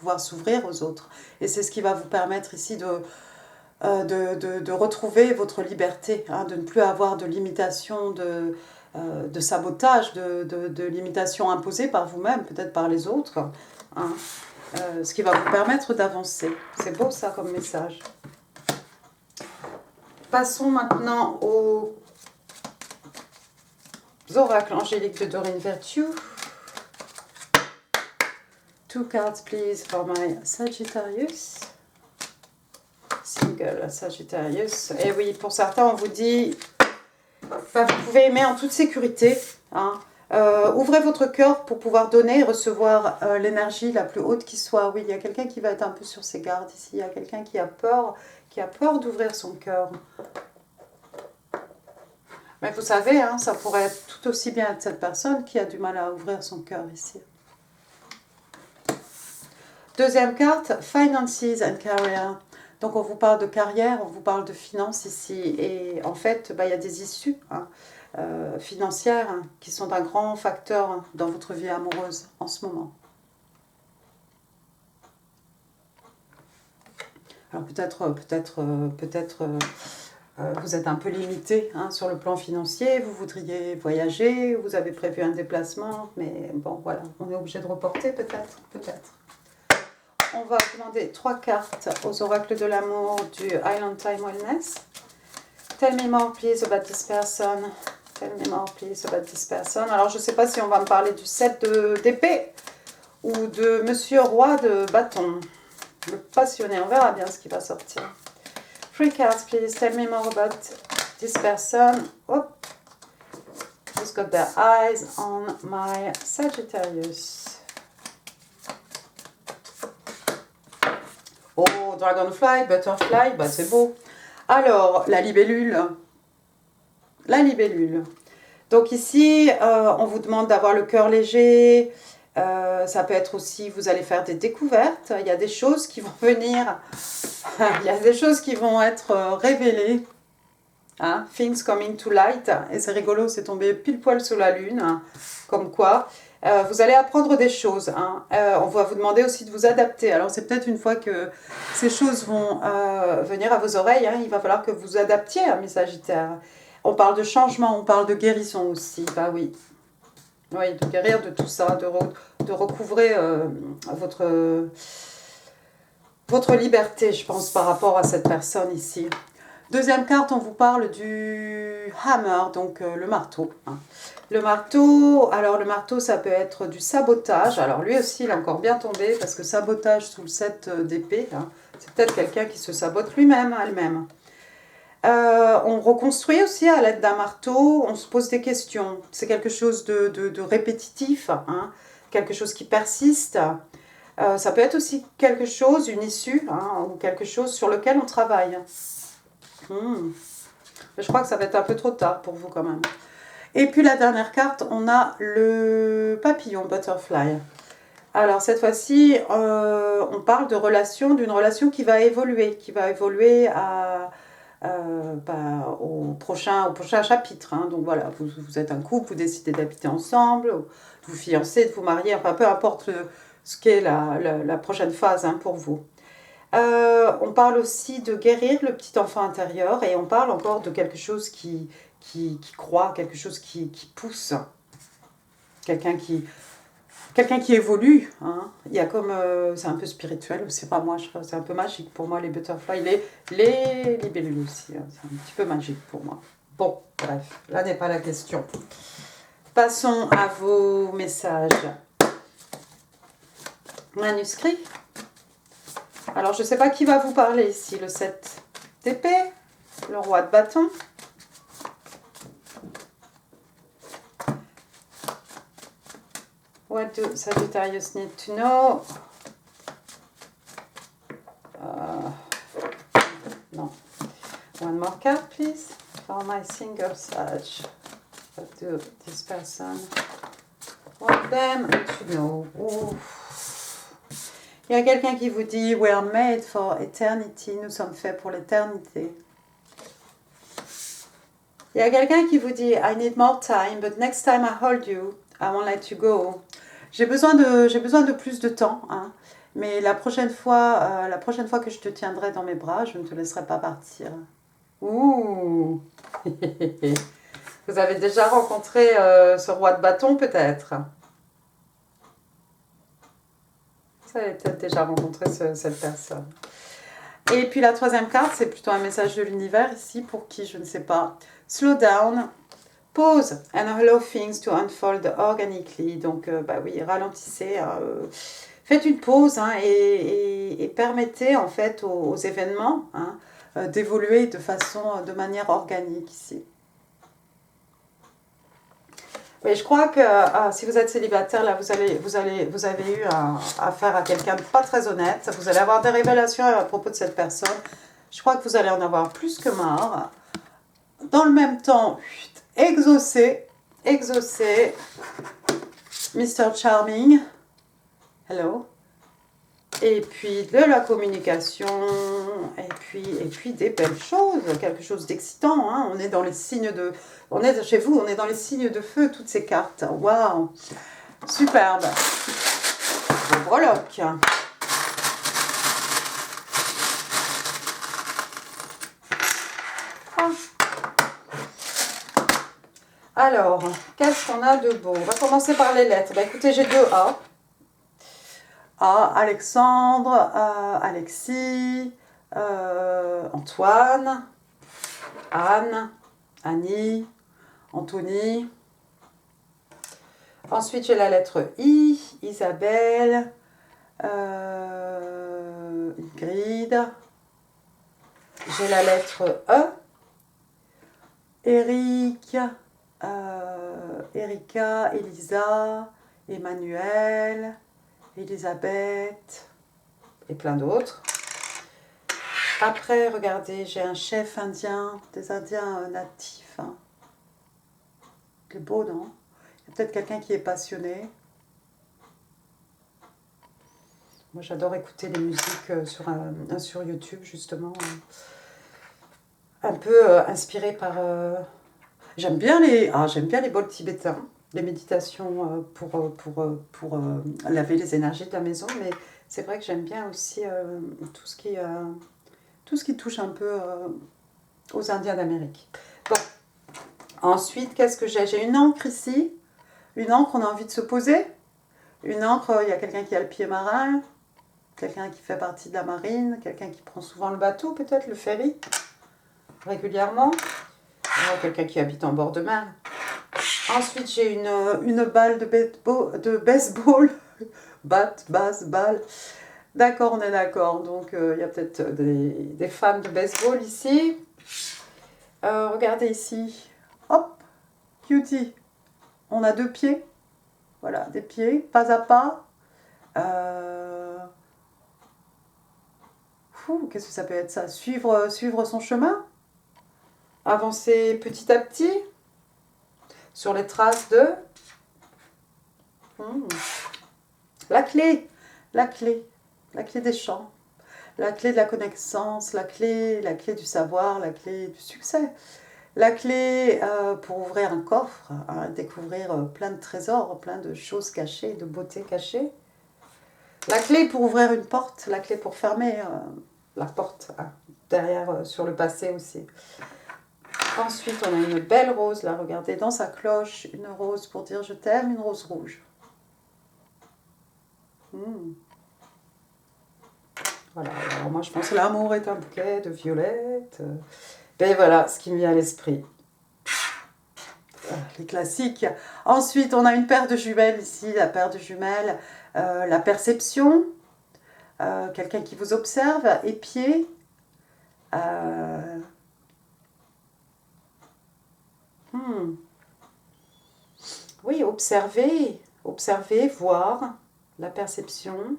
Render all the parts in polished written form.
pouvoir s'ouvrir aux autres. Et c'est ce qui va vous permettre ici de retrouver votre liberté, hein, de ne plus avoir de limitation, de sabotage, de limitation imposée par vous-même, peut-être par les autres, hein, ce qui va vous permettre d'avancer. C'est beau ça comme message. Passons maintenant aux oracles angéliques de Doreen Virtue. 2 cards please for my Sagittarius. Single Sagittarius. Et oui, pour certains, on vous dit, bah, vous pouvez aimer en toute sécurité. Hein. Ouvrez votre cœur pour pouvoir donner et recevoir l'énergie la plus haute qui soit. Oui, il y a quelqu'un qui va être un peu sur ses gardes ici. Il y a quelqu'un qui a peur d'ouvrir son cœur. Mais vous savez, hein, ça pourrait être tout aussi bien être cette personne qui a du mal à ouvrir son cœur ici. Deuxième carte, Finances and Career. Donc on vous parle de carrière, on vous parle de finances ici. Et en fait, bah, il y a des issues financières qui sont un grand facteur dans votre vie amoureuse en ce moment. Alors peut-être vous êtes un peu limité sur le plan financier, vous voudriez voyager, vous avez prévu un déplacement, mais bon voilà, on est obligé de reporter peut-être. On va demander 3 cartes aux oracles de l'amour du Island Time Wellness. Tell me more please about this person. Tell me more please about this person. Alors je ne sais pas si on va me parler du 7 d'épée ou de Monsieur Roi de bâton. Le passionné, on verra bien ce qui va sortir. 3 cards please. Tell me more about this person. Hop. Just got their eyes on my Sagittarius. Oh, Dragonfly, Butterfly, bah c'est beau. Alors, la libellule. La libellule. Donc ici, on vous demande d'avoir le cœur léger. Ça peut être aussi, vous allez faire des découvertes. Il y a des choses qui vont venir. Il y a des choses qui vont être révélées. Hein? Things coming to light. Et c'est rigolo, c'est tombé pile poil sous la lune. Hein? Comme quoi... vous allez apprendre des choses. Hein. On va vous demander aussi de vous adapter. Alors c'est peut-être une fois que ces choses vont venir à vos oreilles, hein, il va falloir que vous adaptiez à mes Sagittaires. On parle de changement, on parle de guérison aussi. Bah oui. Oui, de guérir de tout ça, de recouvrer votre liberté, je pense, par rapport à cette personne ici. Deuxième carte, on vous parle du hammer, donc le marteau. Hein. Le marteau, alors le marteau, ça peut être du sabotage. Alors lui aussi, il est encore bien tombé, parce que sabotage sous le 7 d'épée, hein, c'est peut-être quelqu'un qui se sabote lui-même, elle-même. On reconstruit aussi à l'aide d'un marteau, on se pose des questions. C'est quelque chose de répétitif, hein, quelque chose qui persiste. Ça peut être aussi quelque chose, une issue, hein, ou quelque chose sur lequel on travaille. Mais je crois que ça va être un peu trop tard pour vous quand même. Et puis la dernière carte, on a le papillon, Butterfly. Alors cette fois-ci, on parle de d'une relation qui va évoluer au prochain chapitre. Hein. Donc voilà, vous êtes un couple, vous décidez d'habiter ensemble, de vous fiancer, de vous marier, enfin peu importe ce qu'est la prochaine phase pour vous. On parle aussi de guérir le petit enfant intérieur et on parle encore de quelque chose qui croît, quelque chose qui pousse, quelqu'un qui évolue. Hein. Il y a comme, c'est un peu spirituel, c'est pas moi, c'est un peu magique pour moi les butterflies, les libellules aussi, hein, c'est un petit peu magique pour moi. Bon, bref, là n'est pas la question. Passons à vos messages manuscrits. Alors, je ne sais pas qui va vous parler ici, le 7 d'épée, le roi de bâton. What do Sagittarius need to know? No. One more card, please, for my single Sag. What do this person want them to know? Ooh. Il y a quelqu'un qui vous dit « We are made for eternity », nous sommes faits pour l'éternité. Il y a quelqu'un qui vous dit « I need more time, but next time I hold you, I won't let you go ». J'ai besoin de plus de temps, hein, Mais la prochaine fois que je te tiendrai dans mes bras, je ne te laisserai pas partir. Ouh. Vous avez déjà rencontré ce roi de bâton peut-être? Vous avez peut-être déjà rencontré cette personne. Et puis la troisième carte, c'est plutôt un message de l'univers ici pour qui, je ne sais pas. Slow down, pause and allow things to unfold organically. Donc, bah oui, ralentissez, faites une pause hein, et permettez en fait aux événements hein, d'évoluer de manière organique ici. Mais je crois que si vous êtes célibataire, là, vous avez eu affaire à quelqu'un de pas très honnête. Vous allez avoir des révélations à propos de cette personne. Je crois que vous allez en avoir plus que marre. Dans le même temps, exaucez, Mr. Charming. Hello. Et puis de la communication, et puis des belles choses, quelque chose d'excitant. Hein. On est dans les signes de, chez vous, on est dans les signes de feu, toutes ces cartes. Waouh, superbe. Vos breloques. Ah. Alors, qu'est-ce qu'on a de beau? On va commencer par les lettres. Bah, écoutez, j'ai deux A. Alexandre, Alexis, Antoine, Anne, Annie, Anthony. Ensuite, j'ai la lettre I, Isabelle, Ingrid. J'ai la lettre E, Eric, Erika, Elisa, Emmanuel, Elisabeth et plein d'autres. Après, regardez, j'ai un chef indien, des Indiens natifs. Hein. C'est beau, non? Il y a peut-être quelqu'un qui est passionné. Moi, j'adore écouter les musiques sur YouTube, justement. Un peu inspirée par... J'aime bien les bols tibétains, les méditations pour laver les énergies de la maison, mais c'est vrai que j'aime bien aussi tout ce qui touche un peu aux Indiens d'Amérique. Bon, ensuite, qu'est-ce que j'ai? J'ai une encre ici, une encre, on a envie de se poser. Une encre, il y a quelqu'un qui a le pied marin, quelqu'un qui fait partie de la marine, quelqu'un qui prend souvent le bateau, peut-être le ferry, régulièrement. Quelqu'un qui habite en bord de mer. Ensuite, j'ai une balle de baseball. Balle. D'accord, on est d'accord. Donc, il y a peut-être des fans de baseball ici. Regardez ici. Hop, cutie. On a deux pieds. Voilà, des pieds, pas à pas. Qu'est-ce que ça peut être ça? Suivre son chemin. Avancer petit à petit. Sur les traces de... La clé des champs, la clé de la connaissance, la clé du savoir, la clé du succès, la clé pour ouvrir un coffre, hein, découvrir plein de trésors, plein de choses cachées, de beauté cachée, la clé pour ouvrir une porte, la clé pour fermer la porte, hein, derrière sur le passé aussi. Ensuite, on a une belle rose, là, regardez, dans sa cloche, une rose pour dire je t'aime, une rose rouge. Voilà, alors moi je pense que l'amour est un bouquet de violettes. Ben voilà, ce qui me vient à l'esprit. Les classiques. Ensuite, on a une paire de jumelles ici, la paire de jumelles, la perception, quelqu'un qui vous observe, épier. Oui, observer, voir, la perception.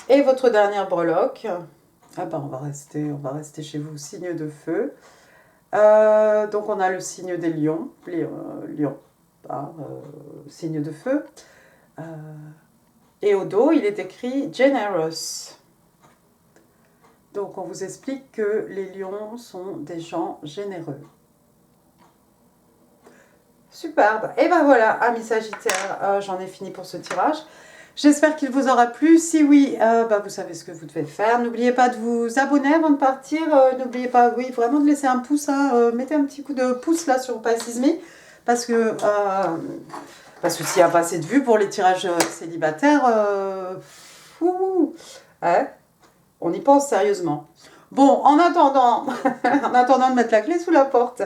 Et votre dernière breloque. Ah ben on va rester chez vous, signe de feu. Donc on a le signe des lions, lions, signe de feu. Et au dos, il est écrit Generous. Donc on vous explique que les lions sont des gens généreux. Superbe. Et ben voilà, amis Sagittaires, j'en ai fini pour ce tirage. J'espère qu'il vous aura plu. Si oui, vous savez ce que vous devez faire. N'oubliez pas de vous abonner avant de partir. N'oubliez pas, oui, vraiment de laisser un pouce. Hein, mettez un petit coup de pouce là sur Passisme. Parce que s'il n'y a pas assez de vues pour les tirages célibataires, ouais, on y pense sérieusement. Bon, en attendant, en attendant de mettre la clé sous la porte,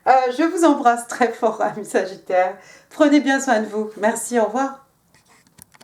je vous embrasse très fort, amis Sagittaires. Prenez bien soin de vous. Merci, au revoir.